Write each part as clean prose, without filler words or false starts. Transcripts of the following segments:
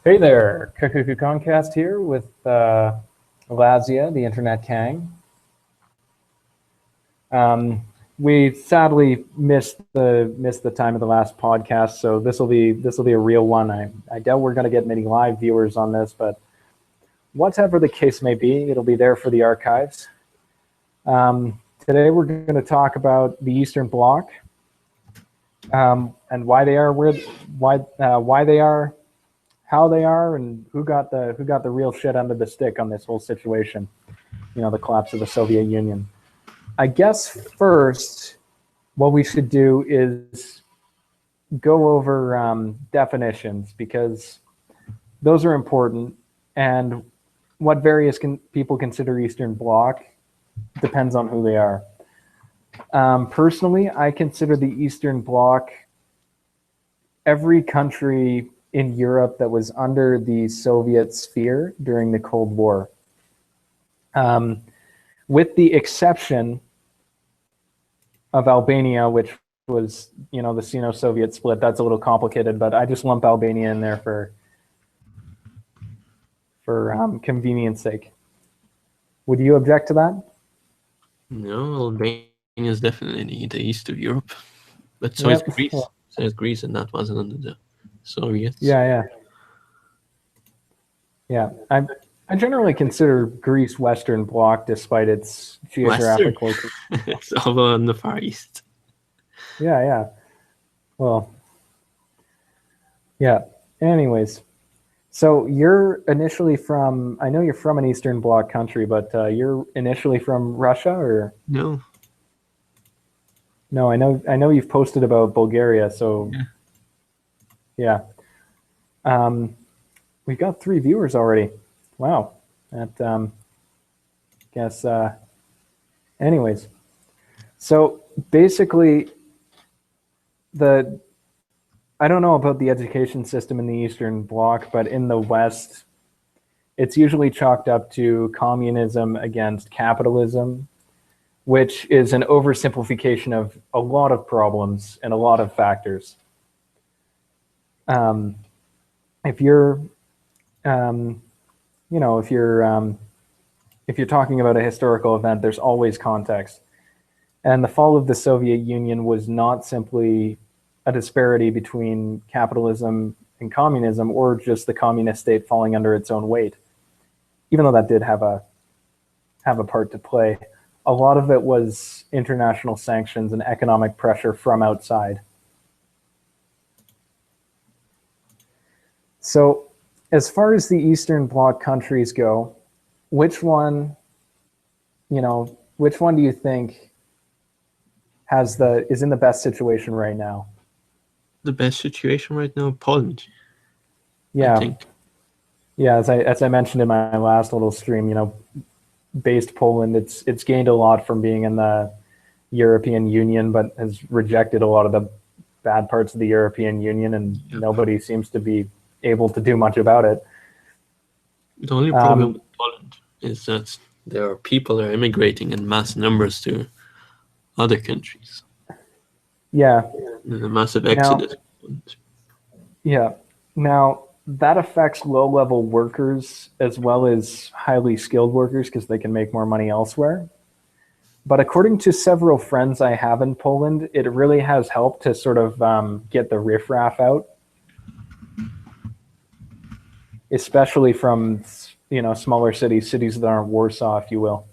Hey there, Conncast here with Lazia, the Internet Kang. We sadly missed the time of the last podcast, so this will be a real one. I doubt we're going to get many live viewers on this, but whatever the case may be, it'll be there for the archives. Today we're going to talk about the Eastern Bloc and why they are why they are, how they are, and who got the real shit under the stick on this whole situation. You know, the collapse of the Soviet Union. I guess first, what we should do is go over definitions, because those are important, and what various people consider Eastern Bloc depends on who they are. Personally, I consider the Eastern Bloc every country in Europe that was under the Soviet sphere during the Cold War, with the exception of Albania, which was, you know, the Sino-Soviet split. That's a little complicated, but I just lump Albania in there for convenience sake. Would you object to that? No, Albania is definitely the east of Europe, but so is Greece. So is Greece, and that wasn't under the Soviets. Yeah. I generally consider Greece Western Bloc, despite its geographic location. It's all in the Far East. Yeah. Well, yeah. Anyways, so you're initially from, I know you're from an Eastern Bloc country, but you're initially from Russia, or? No. No, I know you've posted about Bulgaria, so yeah. We've got 3 viewers already. Wow. That guess anyways. So basically I don't know about the education system in the Eastern Bloc, but in the West, it's usually chalked up to communism against capitalism, which is an oversimplification of a lot of problems and a lot of factors. If you're if you're talking about a historical event, there's always context. And the fall of the Soviet Union was not simply a disparity between capitalism and communism, or just the communist state falling under its own weight. Even though that did have a part to play, a lot of it was international sanctions and economic pressure from outside. So, as far as the Eastern Bloc countries go, which one do you think is in the best situation right now? The best situation right now, Poland. Yeah. I think. Yeah, as I mentioned in my last little stream, based Poland, it's gained a lot from being in the European Union, but has rejected a lot of the bad parts of the European Union, and nobody seems to be able to do much about it. The only problem with Poland is that there are people that are immigrating in mass numbers to other countries. Yeah. There's a massive exodus. Now, that affects low-level workers as well as highly skilled workers, because they can make more money elsewhere. But according to several friends I have in Poland, it really has helped to sort of get the riffraff out, especially from smaller cities that aren't Warsaw, if you will.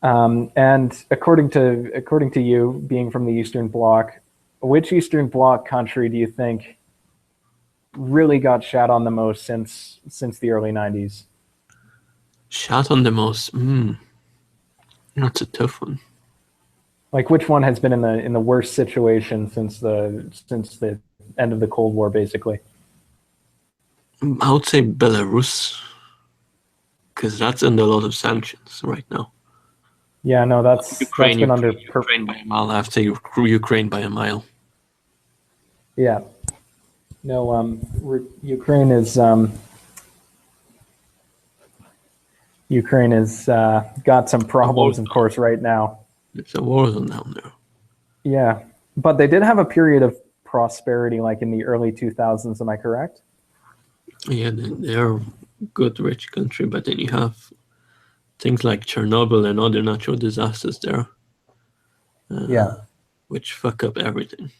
And according to you, being from the Eastern Bloc, which Eastern Bloc country do you think really got shat on the most since the early 90s? Shat on the most? That's a tough one. Like, which one has been in the worst situation since the end of the Cold War, basically? I would say Belarus, because that's under a lot of sanctions right now. Yeah, no, that's been under Ukraine by a mile. I have to say Ukraine by a mile. Yeah. No, Ukraine is got some problems, of course, right now. It's a war zone down there. Yeah, but they did have a period of prosperity, like in the early 2000s. Am I correct? Yeah, they're a good rich country, but then you have things like Chernobyl and other natural disasters there, Yeah. which fuck up everything.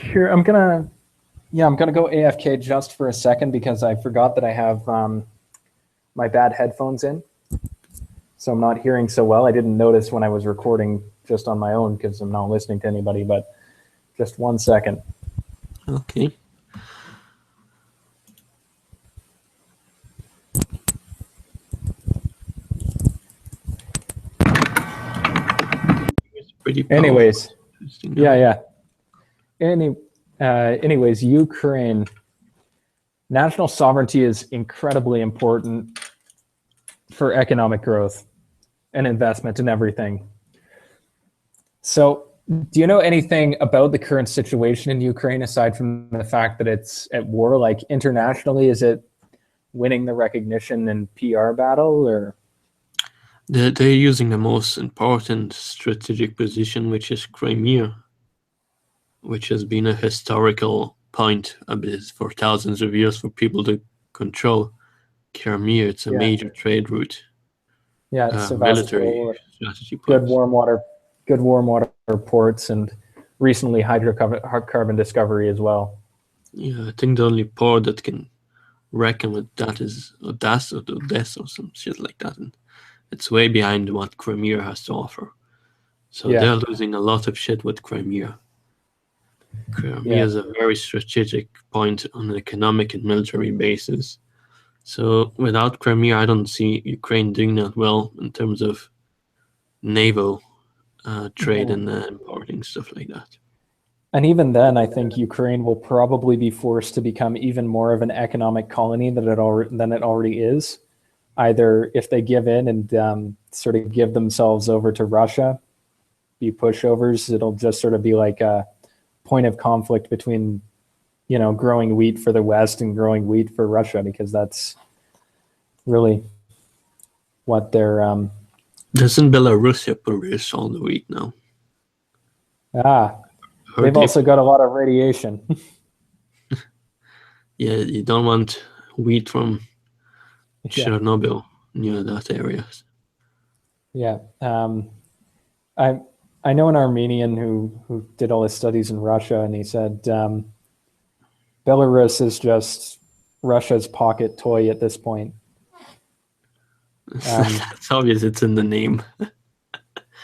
Here, I'm gonna go AFK just for a second because I forgot that I have my bad headphones in, so I'm not hearing so well. I didn't notice when I was recording just on my own because I'm not listening to anybody. But just 1 second. Okay. It's pretty powerful. Anyways, Interesting, yeah. Anyways, Ukraine. National sovereignty is incredibly important for economic growth and investment and everything. So, do you know anything about the current situation in Ukraine aside from the fact that it's at war? Like internationally, is it winning the recognition and PR battle, or? They're using the most important strategic position, which is Crimea, which has been a historical point for thousands of years for people to control. Crimea, it's a major trade route. Yeah, military strategy good points. warm water ports, and recently hydrocarbon discovery as well. Yeah, I think the only port that can reckon with that is Odessa or some shit like that, and it's way behind what Crimea has to offer. So they're losing a lot of shit with Crimea. Crimea is a very strategic point on an economic and military basis. So without Crimea, I don't see Ukraine doing that well in terms of naval trade and importing stuff like that. And even then, I think Ukraine will probably be forced to become even more of an economic colony than it already is. Either if they give in and sort of give themselves over to Russia, be pushovers, it'll just sort of be like a point of conflict between, growing wheat for the West and growing wheat for Russia, because that's really what they're. Doesn't Belarus produce all the wheat now? They've also got a lot of radiation. Yeah, you don't want wheat from Chernobyl near that area. Yeah. I know an Armenian who did all his studies in Russia, and he said Belarus is just Russia's pocket toy at this point. It's obvious, it's in the name.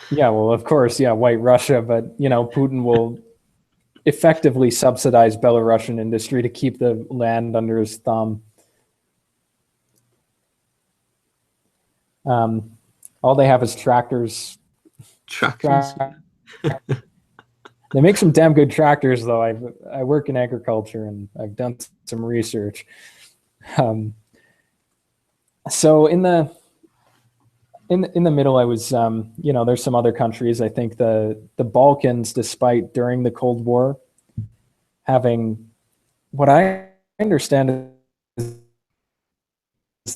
Yeah, well, of course, White Russia, but Putin will effectively subsidize Belarusian industry to keep the land under his thumb. All they have is tractors. They make some damn good tractors, though. I work in agriculture and I've done some research. So in the middle, I was, there's some other countries. I think the Balkans, despite during the Cold War having what I understand is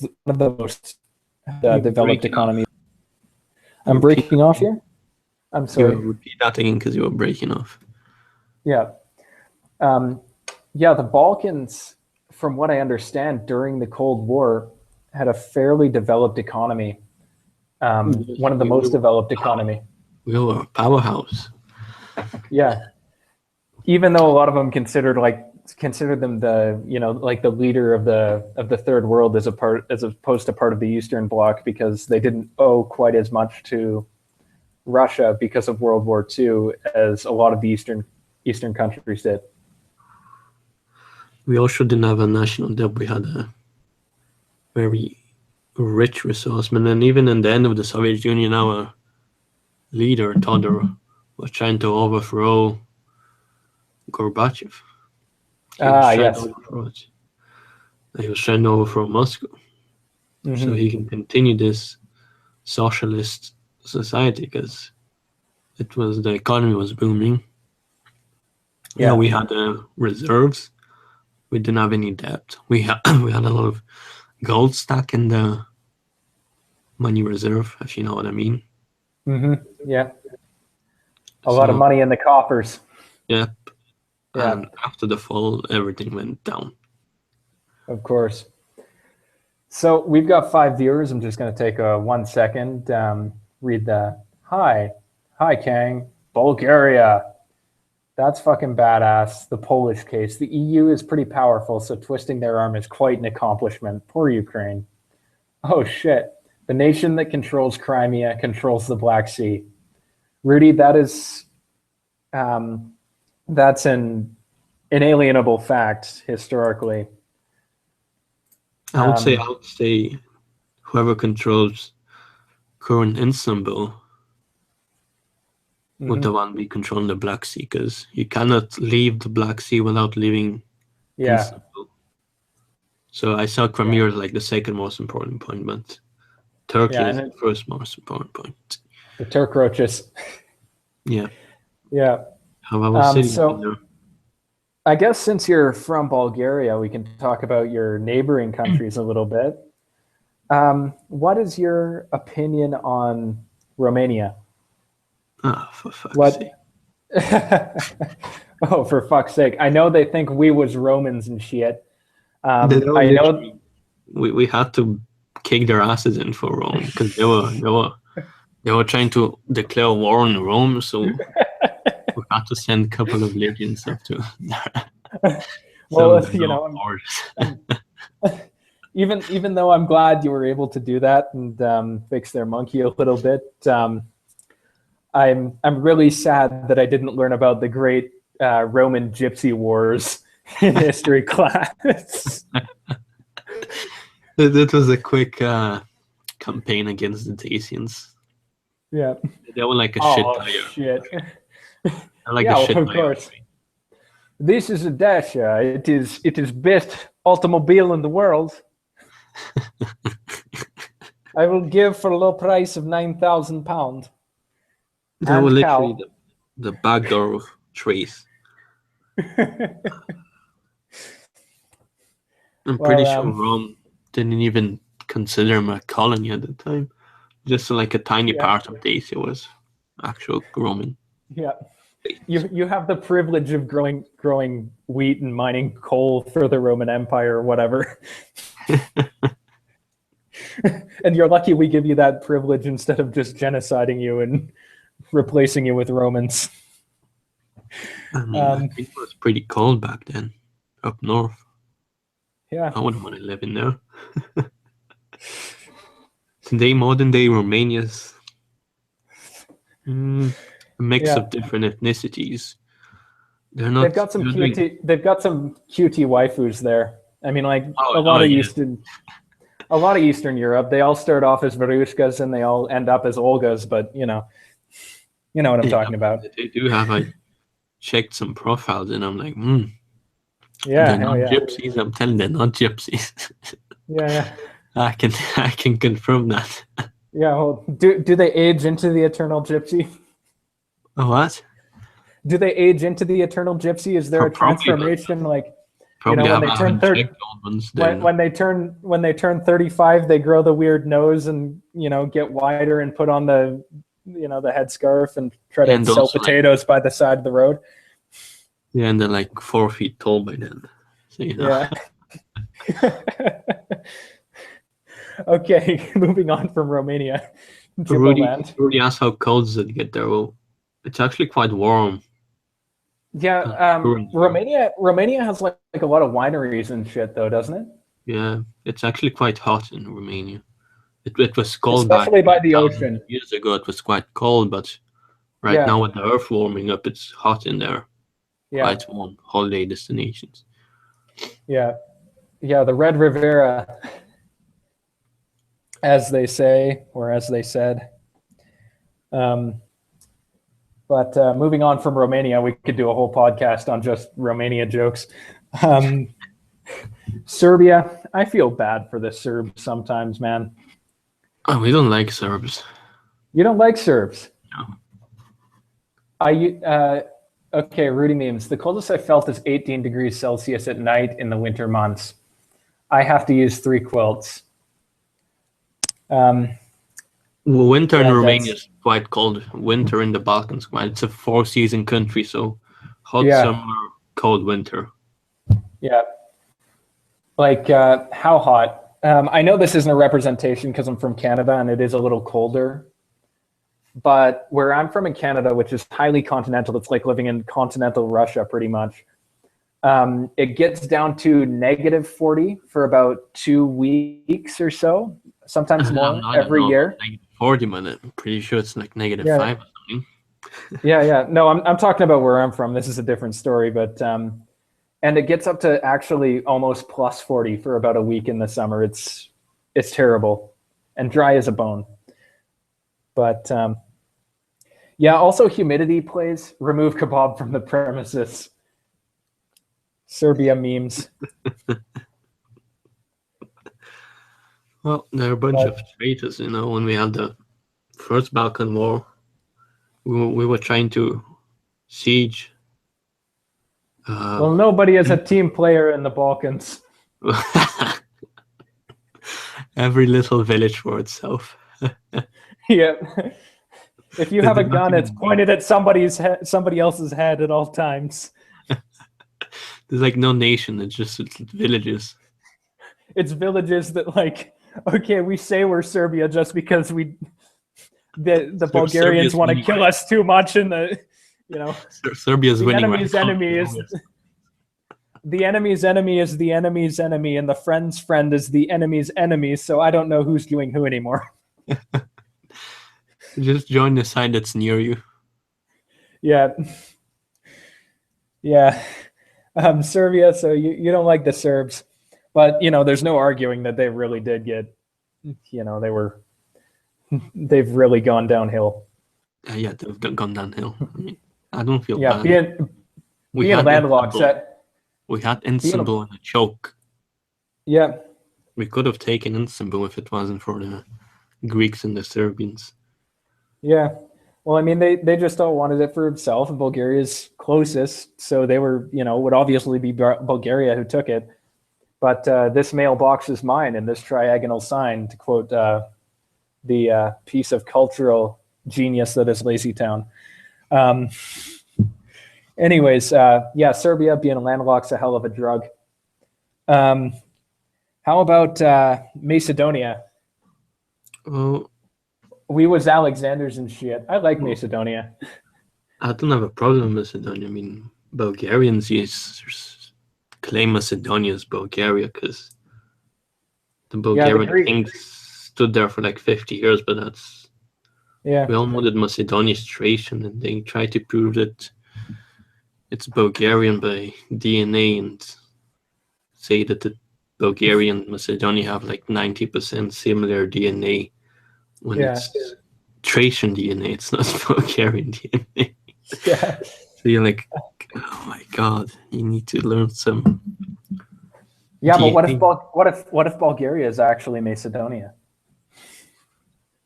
one of the most developed economies. I'm breaking off here. I'm sorry. Repeat that again because you were breaking off. Yeah. The Balkans, from what I understand, during the Cold War, had a fairly developed economy. One of the most developed economy. We were a powerhouse. Yeah. Even though a lot of them considered them the the leader of the third world as opposed to part of the Eastern Bloc, because they didn't owe quite as much to Russia because of World War II as a lot of the Eastern countries did. We also didn't have a national debt. We had a very rich resource. And then even in the end of the Soviet Union, our leader, Todor, was trying to overthrow Gorbachev. Yes. He was trying to overthrow Moscow. Mm-hmm. So he can continue this socialist society because the economy was booming. Yeah, we had reserves. We didn't have any debt. We had a lot of gold stuck in the money reserve, if you know what I mean. Mm-hmm. Yeah. A lot of money in the coffers. Yep. Yeah. And after the fall, everything went down. Of course. So we've got 5 viewers. I'm just going to take a 1 second. Read the hi, Kang, Bulgaria. That's fucking badass. The Polish case. The EU is pretty powerful, so twisting their arm is quite an accomplishment. Poor Ukraine. Oh shit. The nation that controls Crimea controls the Black Sea. Rudy, that's an inalienable fact historically. I would say whoever controls current Istanbul would the one be controlling the Black Sea, because you cannot leave the Black Sea without leaving Istanbul. So I saw Crimea as like the second most important point, but Turkey is the first most important point. The Turk roaches. Yeah. Yeah. So I guess since you're from Bulgaria, we can talk about your neighboring countries a little bit. What is your opinion on Romania? Oh, for fuck's sake. Oh, for fuck's sake. I know they think we was Romans and shit. I know we had to kick their asses in for Rome, because they were trying to declare war on Rome, so we had to send a couple of legions up to well, even though I'm glad you were able to do that and fix their monkey a little bit, I'm really sad that I didn't learn about the great Roman Gypsy Wars in history class. That was a quick campaign against the Dacians. Yeah, they were like a shit. Like a shit. Of course. This is a Dacia. It is best automobile in the world. I will give for a low price of £9,000. They were literally the back door of trees. I'm pretty sure Rome didn't even consider him a colony at the time. Just like a tiny part of Dacia was actual Roman. Yeah. You have the privilege of growing wheat and mining coal for the Roman Empire or whatever. And you're lucky we give you that privilege instead of just genociding you and replacing you with Romans. I mean, I think it was pretty cold back then, up north. Yeah. I wouldn't want to live in there. Today, modern day Romania's a mix of different ethnicities. They're not. They've got some cutie. They've got some cutie waifus there. I mean, like a lot of Eastern Europe. They all start off as Verushkas and they all end up as Olgas. But you know what I'm talking about. They do have. I checked some profiles and I'm like, yeah, they're not gypsies. I'm telling you, they're not gypsies. Yeah. I can confirm that. Yeah. Well, do they age into the eternal gypsy? What? Do they age into the eternal gypsy? Is there a transformation like? Probably when they turn 30, when they turn 35, they grow the weird nose and get wider and put on the the headscarf and try to sell potatoes by the side of the road. Yeah, and they're like 4 feet tall by then. So, Yeah. Okay, moving on from Romania. Rudy asked how cold does it get there. Well, it's actually quite warm. Yeah, Romania has like a lot of wineries and shit, though, doesn't it? Yeah, it's actually quite hot in Romania. It was cold, especially by the ocean. Years ago, it was quite cold, but now with the earth warming up, it's hot in there. Yeah, quite warm holiday destinations. Yeah, the Red Riviera, as they say, or as they said. But moving on from Romania, we could do a whole podcast on just Romania jokes. Serbia, I feel bad for the Serbs sometimes, man. Oh, we don't like Serbs. You don't like Serbs? No. Okay, Rudy memes. The coldest I felt is 18 degrees Celsius at night in the winter months. I have to use 3 quilts. Winter in Romania is quite cold. Winter in the Balkans, it's a 4-season country, so hot summer, cold winter. Yeah. Like how hot? I know this isn't a representation because I'm from Canada and it is a little colder. But where I'm from in Canada, which is highly continental, it's like living in continental Russia pretty much. It gets down to -40 for about 2 weeks or so, sometimes more every year. -40, but I'm pretty sure it's like -5 or something. Yeah. No, I'm talking about where I'm from. This is a different story, but and it gets up to actually almost +40 for about a week in the summer. It's terrible and dry as a bone. But yeah, also humidity plays. Remove kebab from the premises. Serbia memes. Well, there are a bunch of traitors, you know. When we had the first Balkan War, we were trying to siege. Well, nobody is a team player in the Balkans. Every little village for itself. Yeah. If you have a gun, it's pointed at somebody else's head at all times. There's like no nation, it's just villages. It's villages that like, okay, we say we're Serbia just because the Bulgarians want to kill us too much, and Serbia's winning. Enemy's enemy is the enemy's enemy is the enemy's enemy, and the friend's friend is the enemy's enemy. So I don't know who's doing who anymore. Just join the side that's near you. Yeah. Serbia. So you don't like the Serbs, but there's no arguing that they really did get. They've really gone downhill. Yeah, they've gone downhill. I mean, I don't feel bad. Being landlocked. We had Istanbul in a choke. Yeah. We could have taken Istanbul if it wasn't for the Greeks and the Serbians. Yeah. Well, I mean, they just all wanted it for itself, and Bulgaria's closest, so they were, would obviously be Bulgaria who took it. But this mailbox is mine, and this triagonal sign, to quote the piece of cultural genius that is Lazy Town. Anyways, yeah, Serbia being landlocked's a hell of a drug. How about Macedonia? Well, we was Alexanders and shit. I like Macedonia. I don't have a problem with Macedonia. I mean, Bulgarians claim Macedonia as Bulgaria because the Bulgarian king stood there for like 50 years, but that's... Yeah. We all know that Macedonia is Thracian, and they try to prove that it's Bulgarian by DNA and say that the Bulgarian and Macedonia have like 90% similar DNA. When it's Thracian DNA, it's not Bulgarian DNA. Yeah. So you're like, oh my god, you need to learn some. Yeah, DNA. But what if Bulgaria is actually Macedonia?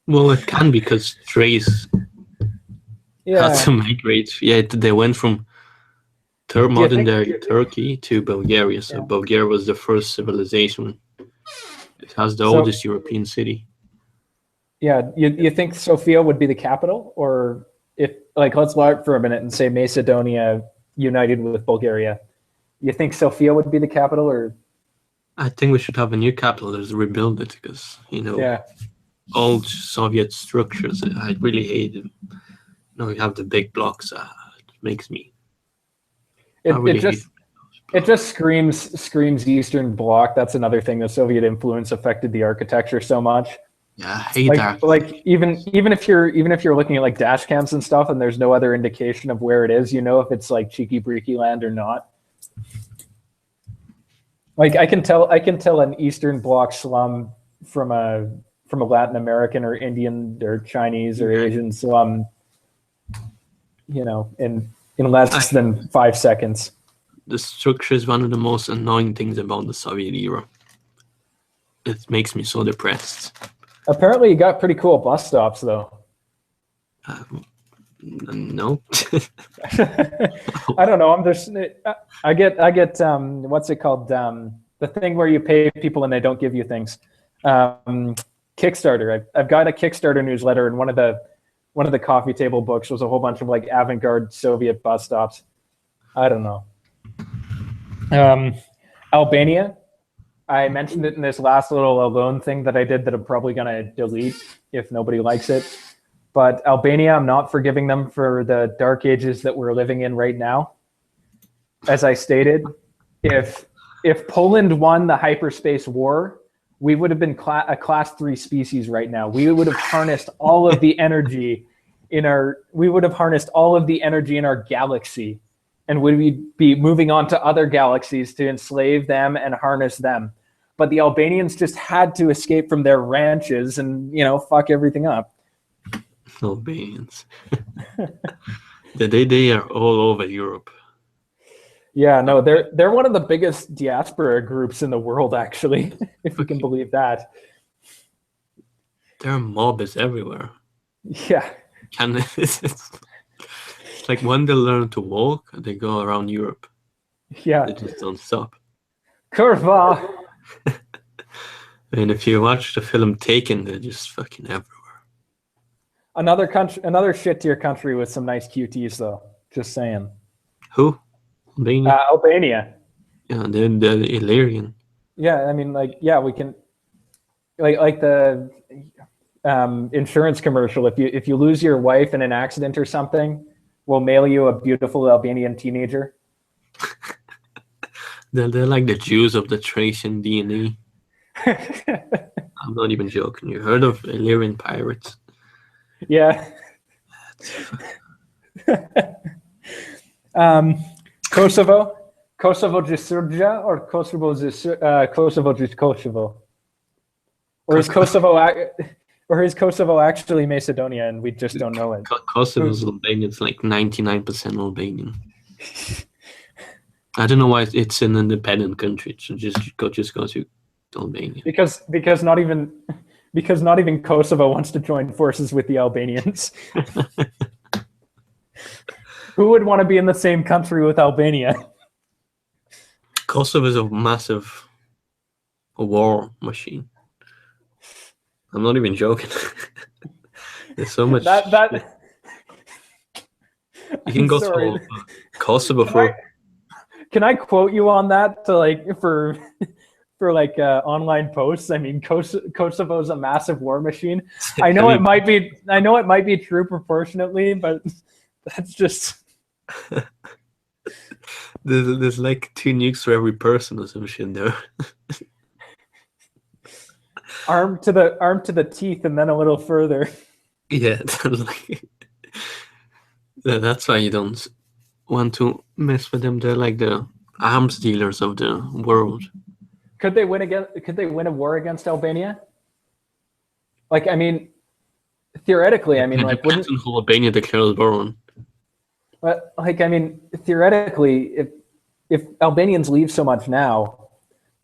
Well, it can, because Thrace had to migrate. Yeah, they went from modern day Turkey to Bulgaria. So Bulgaria was the first civilization. It has the oldest European city. Yeah, you think Sofia would be the capital? Or if, like, let's larp for a minute and say Macedonia united with Bulgaria. You think Sofia would be the capital? Or I think we should have a new capital to rebuild it, because, old Soviet structures, I really hate them. You have the big blocks. It makes me... It just screams Eastern Bloc. That's another thing. The Soviet influence affected the architecture so much. Yeah, I hate that. Like even if you're looking at like dash cams and stuff, and there's no other indication of where it is, if it's like cheeky breeky land or not. Like I can tell an Eastern Bloc slum from a Latin American or Indian or Chinese or Asian slum, in less than 5 seconds. The structure is one of the most annoying things about the Soviet era. It makes me so depressed. Apparently, you got pretty cool bus stops, though. No. I don't know. I'm just. I get. What's it called? The thing where you pay people and they don't give you things. Kickstarter. I've got a Kickstarter newsletter, and one of the coffee table books was a whole bunch of like avant-garde Soviet bus stops. I don't know. Albania. I mentioned it in this last little alone thing that I did that I'm probably going to delete if nobody likes it. But Albania, I'm not forgiving them for the dark ages that we're living in right now. As I stated, if Poland won the hyperspace war, we would have been a class 3 species right now. We would have harnessed all of the energy in our galaxy, and would be moving on to other galaxies to enslave them and harness them. But the Albanians just had to escape from their ranches and, fuck everything up. Albanians. They are all over Europe. Yeah, no, they're one of the biggest diaspora groups in the world, actually, if you can believe that. Their mob is everywhere. Yeah. It's like when they learn to walk, they go around Europe. Yeah. They just don't stop. Curva. And if you watch the film Taken, they're just fucking everywhere. Another shit tier country with some nice QTs, though. Just saying. Who? Albania? Albania. Yeah, they're Illyrian. Yeah, I mean, we can, like the insurance commercial. If you lose your wife in an accident or something, we'll mail you a beautiful Albanian teenager. They're like the Jews of the Thracian DNA. I'm not even joking. You heard of Illyrian pirates? Yeah. Kosovo just Serbia, or Kosovo just Kosovo, or is Kosovo actually Macedonia and we just don't know it? Kosovo's Albanian. It's like 99% Albanian. I don't know why it's an independent country. So just go to Albania. Because not even Kosovo wants to join forces with the Albanians. Who would want to be in the same country with Albania? Kosovo is a massive war machine. I'm not even joking. There's so much. You can go to Kosovo for. Can I quote you on that to for online posts? I mean, Kosovo's a massive war machine. I know it might be true proportionately, but that's just. There's like 2 nukes for every person or some shit there. Armed to the teeth and then a little further. Yeah, that's why you don't want to mess with them. They're like the arms dealers of the world. Could they win a war against Albania? Like, I mean, theoretically, I mean, it like, depends on who Albania declares war on. But like, I mean, theoretically, if Albanians leave so much now,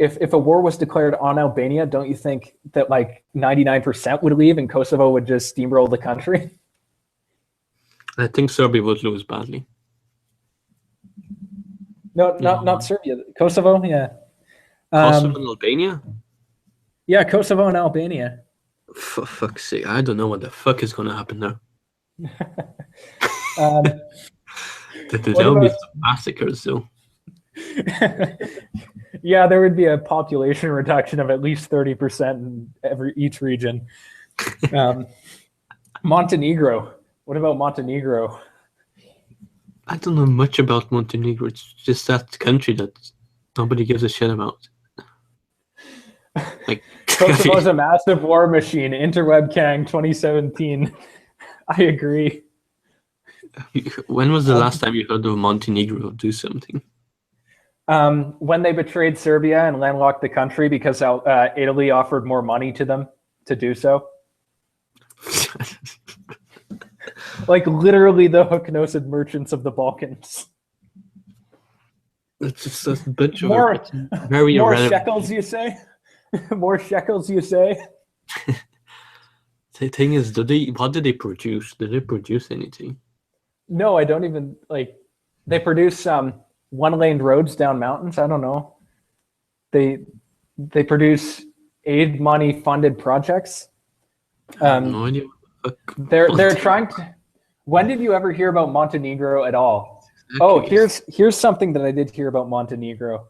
if a war was declared on Albania, don't you think that like 99% would leave and Kosovo would just steamroll the country? I think Serbia would lose badly. No, not Serbia. Kosovo, yeah. Kosovo and Albania? Yeah, Kosovo and Albania. For fuck's sake, I don't know what the fuck is going to happen there. There will be some massacres, though. Yeah, there would be a population reduction of at least 30% in each region. Montenegro. What about Montenegro? I don't know much about Montenegro. It's just that country that nobody gives a shit about. Like Kosovo's a massive war machine. Interwebcam 2017. I agree. When was the last time you heard of Montenegro do something? When they betrayed Serbia and landlocked the country because Italy offered more money to them to do so. Like literally the hook-nosed merchants of the Balkans. It's just a bunch of more irrelevant. shekels, you say? More shekels, you say? The thing is, what did they produce? Did they produce anything? No, I don't even they produce one-lane roads down mountains. I don't know. They produce aid money funded projects. I have no idea. They're trying to. When did you ever hear about Montenegro at all? Oh, here's something that I did hear about Montenegro.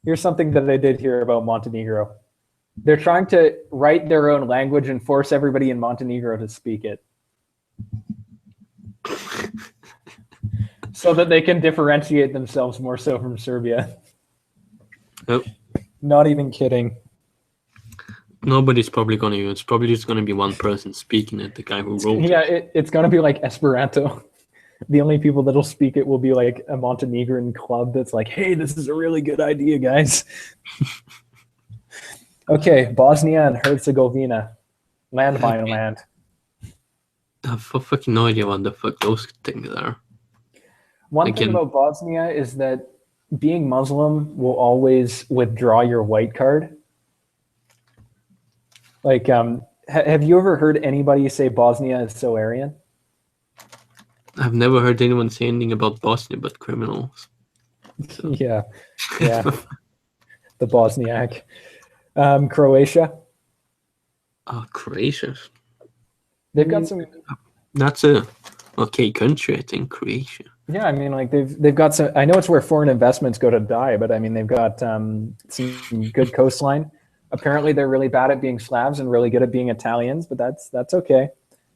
Here's something that I did hear about Montenegro. They're trying to write their own language and force everybody in Montenegro to speak it, so that they can differentiate themselves more so from Serbia. Oh, Not even kidding. nobody's probably going to. It's probably just going to be one person speaking it. The guy who wrote Yeah, it. it's going to be like Esperanto. The only people that'll speak it will be like a Montenegrin club that's like, hey, this is a really good idea, guys. Okay, Bosnia and Herzegovina. Landmine land. I have fucking no idea what the fuck those things are. One thing about Bosnia is that being Muslim will always withdraw your white card. Like, have you ever heard anybody say Bosnia is so Aryan? I've never heard anyone say anything about Bosnia but criminals. So. Yeah. The Bosniak. Croatia. Oh, Croatia. They've got some. That's a okay country, I think. Croatia. Yeah, I mean, like they've got some. I know it's where foreign investments go to die, but I mean, they've got some good coastline. Apparently, they're really bad at being Slavs and really good at being Italians, but that's okay.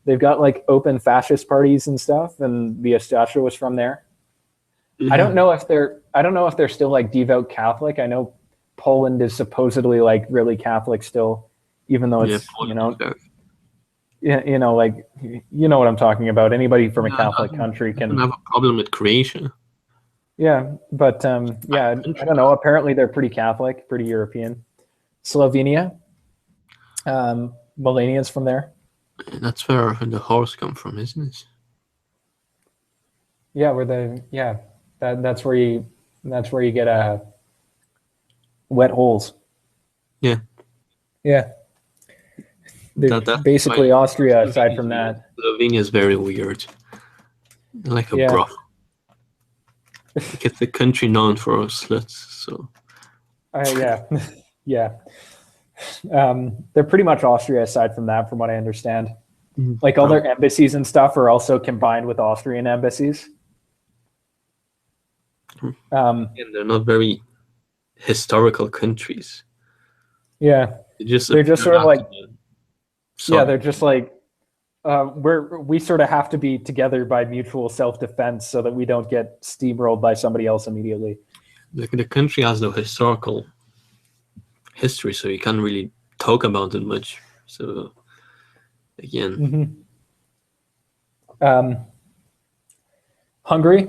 They've got like open fascist parties and stuff, and the Ustasha was from there. Yeah. I don't know if they're still like devout Catholic. I know Poland is supposedly like really Catholic still, even though it's like you know what I'm talking about. Anybody from a Catholic country can have a problem with Croatia. Yeah, but I don't know. Apparently, they're pretty Catholic, pretty European. Slovenia, Melania's from there. That's where the horse come from, isn't it? Yeah, that's where you get wet holes. Yeah. They're basically Austria. Aside from that, Slovenia is very weird, like a broth. It's a country known for sluts. So. Yeah. They're pretty much Austria aside from that, from what I understand. Like all their embassies and stuff are also combined with Austrian embassies. And they're not very historical countries. Yeah. They're just sort of like, they're just like, we sort of have to be together by mutual self-defense so that we don't get steamrolled by somebody else immediately. The country has no historical history, so you can't really talk about it much. So again, Hungary.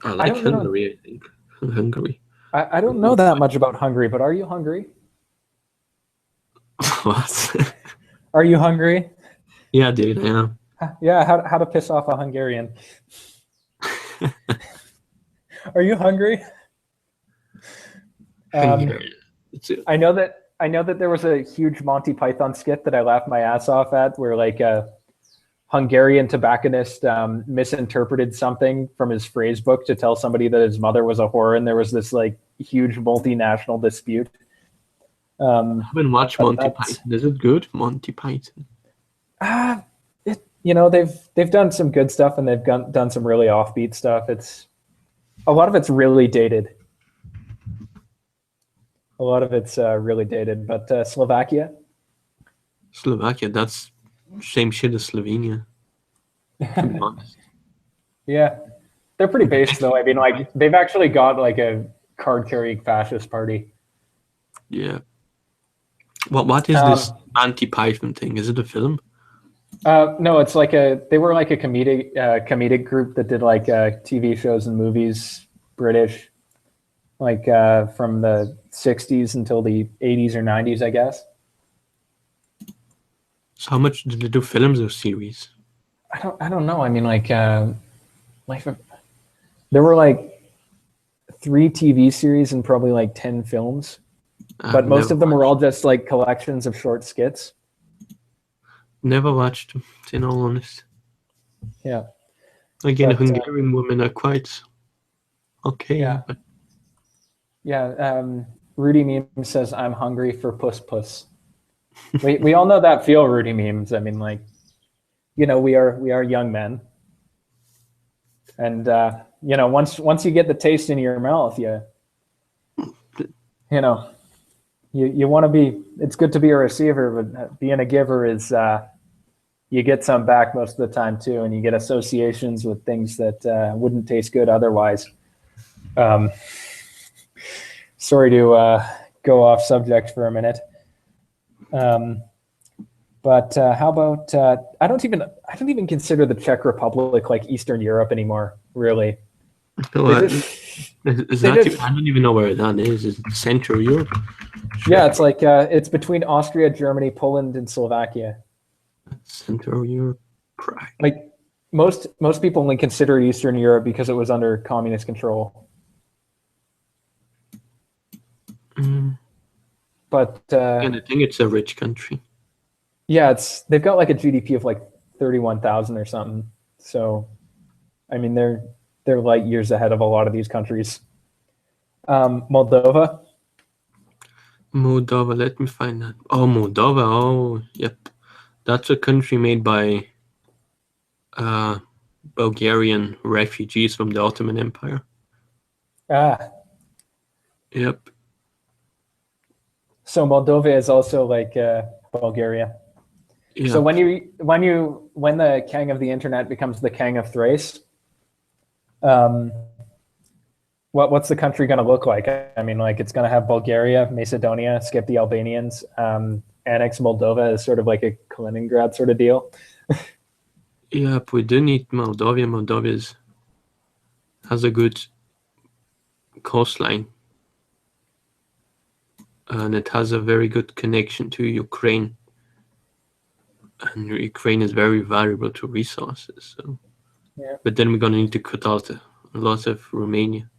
I like Hungary. I think Hungary. I don't know that much about Hungary, but are you hungry? What? Are you hungry? Yeah, dude, I am. Yeah, how to piss off a Hungarian. Are you hungry? I know that there was a huge Monty Python skit that I laughed my ass off at, where like a Hungarian tobacconist misinterpreted something from his phrase book to tell somebody that his mother was a whore, and there was this like huge multinational dispute. I haven't watched Monty Python. Is it good, Monty Python? They've done some good stuff, and they've done some really offbeat stuff. A lot of it's really dated. But Slovakia, that's same shit as Slovenia. To be honest. Yeah, they're pretty based though. I mean, like they've actually got like a card-carrying fascist party. Yeah. What is this Monty Python thing? Is it a film? No, it's like they were like a comedic group that did like TV shows and movies, British, like from the 60s until the 80s or 90s, I guess. So how much did they do films or series? I don't know. I mean, like there were like 3 TV series and probably like 10 films, but most of them were all just like collections of short skits. Never watched them, in all honesty. Yeah. Again, Hungarian women are quite okay. Yeah. But... Yeah. Rudy Meme says, "I'm hungry for puss puss." we all know that feel, Rudy Memes. I mean, like, we are young men, and once you get the taste in your mouth, you know, you want to be. It's good to be a receiver, but being a giver is you get some back most of the time too, and you get associations with things that wouldn't taste good otherwise. Sorry to go off subject for a minute. But how about I don't even consider the Czech Republic like Eastern Europe anymore, really. No, I don't even know where that is. Is it Central Europe? Yeah, it's like it's between Austria, Germany, Poland, and Slovakia. Central Europe. Like most people only consider it Eastern Europe because it was under communist control. But and I think it's a rich country. Yeah, they've got like a GDP of like 31,000 or something. So, I mean, they're light years ahead of a lot of these countries. Moldova. Moldova, let me find that. Oh, Moldova. Oh, yep. That's a country made by Bulgarian refugees from the Ottoman Empire. Ah. Yep. So Moldova is also like Bulgaria. Yep. So when the king of the internet becomes the king of Thrace, what's the country going to look like? I mean, like it's going to have Bulgaria, Macedonia, skip the Albanians, annex Moldova as sort of like a Kaliningrad sort of deal. Yep, we do need Moldova. Moldova has a good coastline. And it has a very good connection to Ukraine. And Ukraine is very valuable to resources. So. Yeah. But then we're going to need to cut out a lot of Romania.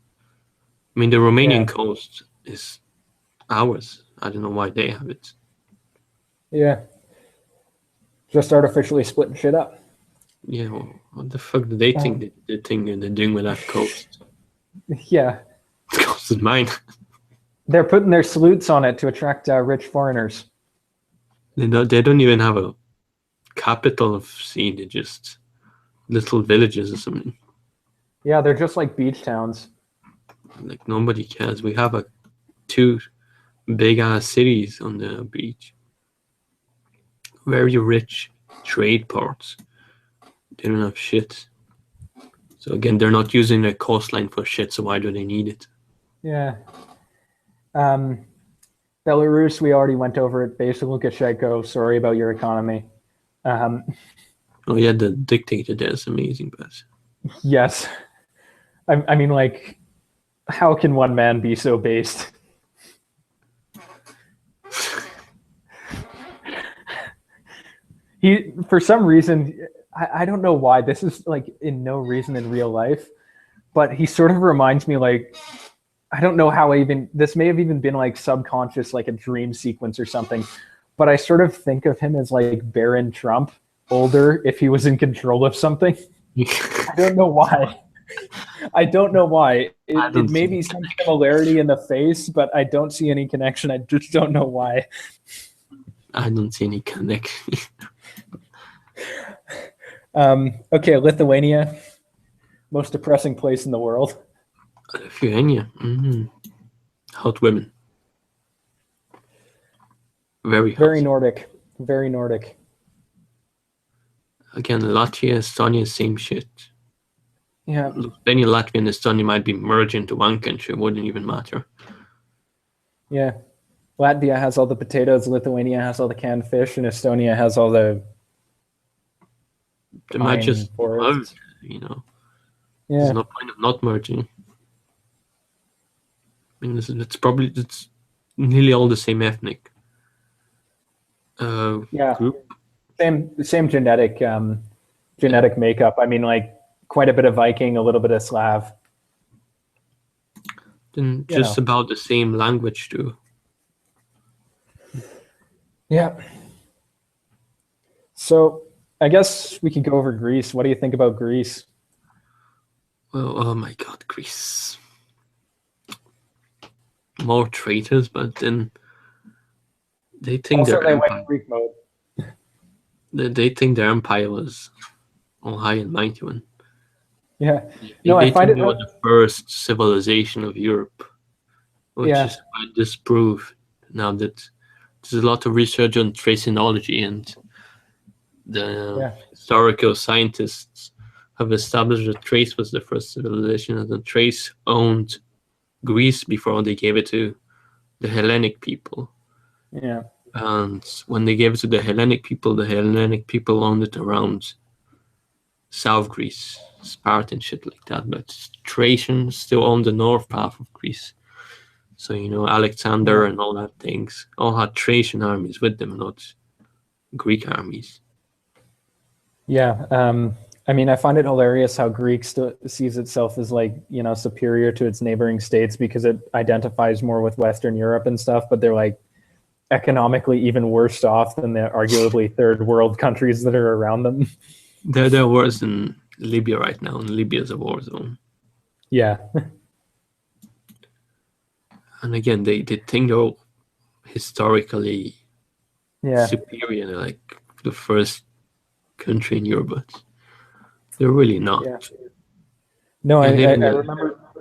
I mean, the Romanian coast is ours. I don't know why they have it. Yeah. Just artificially splitting shit up. Yeah, well, what the fuck do they think they're doing with that coast? Yeah. The coast is mine. They're putting their salutes on it to attract rich foreigners. They don't even have a capital of sea. They're just little villages or something. Yeah, they're just like beach towns. Like nobody cares. We have 2 big ass cities on the beach. Very rich trade ports. They don't have shit. So again, they're not using their coastline for shit, so why do they need it? Yeah. Belarus, we already went over it. Basic Lukashenko, sorry about your economy. Oh yeah, the dictator there is amazing, but... Yes. I mean, like, how can one man be so based? He, for some reason, I don't know why, this is like in no reason in real life, but he sort of reminds me like, I don't know how this may have even been like subconscious, like a dream sequence or something, but I sort of think of him as like Baron Trump, older, if he was in control of something. I don't know why. I don't know why. It may be some similarity in the face, but I don't see any connection. I just don't know why. I don't see any connection. Okay, Lithuania, most depressing place in the world. Lithuania, hot women. Very hot. Very Nordic. Very Nordic. Again, Latvia, Estonia, same shit. Yeah. Lithuania, Latvia, and Estonia might be merged into one country. It wouldn't even matter. Yeah. Latvia has all the potatoes, Lithuania has all the canned fish, and Estonia has all the... They might just merge, you know. Yeah. There's no point of not merging. I mean, it's nearly all the same ethnic group. Same genetic makeup. I mean, like quite a bit of Viking, a little bit of Slav. Then just about the same language too. Yeah. So I guess we can go over Greece. What do you think about Greece? Well, oh my God, Greece. More traitors, but then they think also, their went Greek mode. They think their empire was all high and mighty one. Yeah. No, I find it the first civilization of Europe. which is quite disproved now that there's a lot of research on traceology, and the historical scientists have established that Thrace was the first civilization, and that Thrace owned Greece before they gave it to the Hellenic people. Yeah. And when they gave it to the Hellenic people owned it around South Greece, Sparta and shit like that. But Thracians still owned the north part of Greece. So, Alexander and all that things all had Thracian armies with them, not Greek armies. Yeah. I mean, I find it hilarious how Greek still sees itself as superior to its neighboring states because it identifies more with Western Europe and stuff, but they're economically even worse off than the arguably third world countries that are around them. They're worse than Libya right now, and Libya's a war zone. Yeah. And again, they think they're historically superior, like the first country in Europe, but they're really not. Yeah. No, I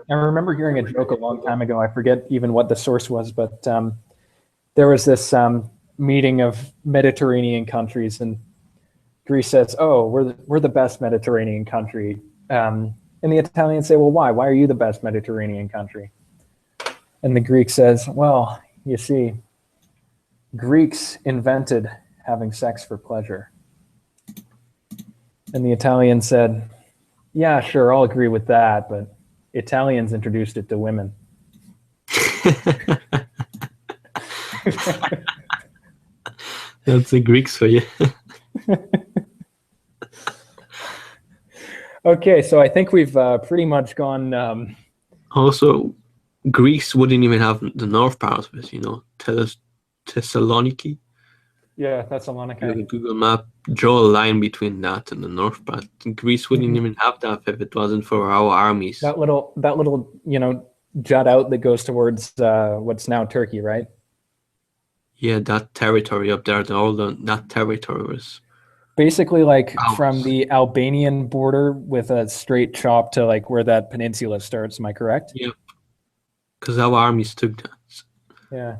remember hearing a joke a long time ago. I forget even what the source was, but there was this meeting of Mediterranean countries, and Greece says, "Oh, we're the best Mediterranean country," and the Italians say, "Well, why? Why are you the best Mediterranean country?" And the Greek says, "Well, you see, Greeks invented having sex for pleasure." And the Italian said, "Yeah, sure, I'll agree with that, but Italians introduced it to women." That's the Greeks for you. Okay, so I think we've pretty much gone. Also, Greeks wouldn't even have the north part of it, Thessaloniki. Yeah, Thessalonica. The Google map, draw a line between that and the north part. Greece wouldn't even have that if it wasn't for our armies. That little, jut out that goes towards what's now Turkey, right? Yeah, that territory up there, that territory was basically from the Albanian border with a straight chop to where that peninsula starts. Am I correct? Yep. Because our armies took that. Yeah.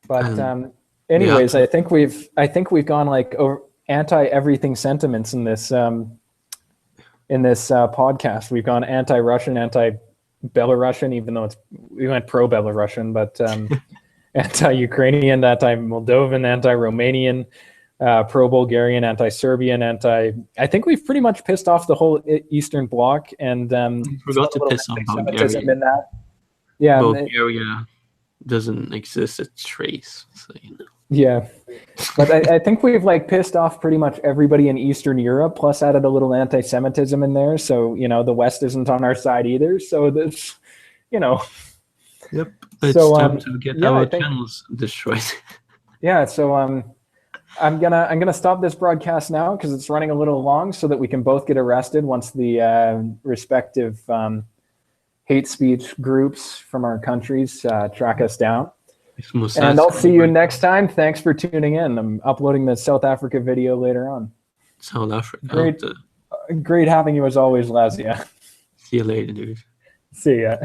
But anyways, I think we've gone over anti-everything sentiments in this podcast. We've gone anti-Russian, anti-Belarusian, even though we went pro-Belarusian, but anti-Ukrainian, anti-Moldovan, anti-Romanian, pro-Bulgarian, anti-Serbian, I think we've pretty much pissed off the whole Eastern Bloc, and forgot to piss off Bulgaria. In that. Yeah, Bulgaria doesn't exist at Thrace, so Yeah, but I think we've pissed off pretty much everybody in Eastern Europe, plus added a little anti-Semitism in there. So the West isn't on our side either. So this, Yep. It's time to get our channels destroyed. Yeah. So I'm gonna stop this broadcast now because it's running a little long, so that we can both get arrested once the respective hate speech groups from our countries track us down. And I'll see you next time. Thanks for tuning in. I'm uploading the South Africa video later on. South Africa. Great having you as always, Lazia. See you later, dude. See ya.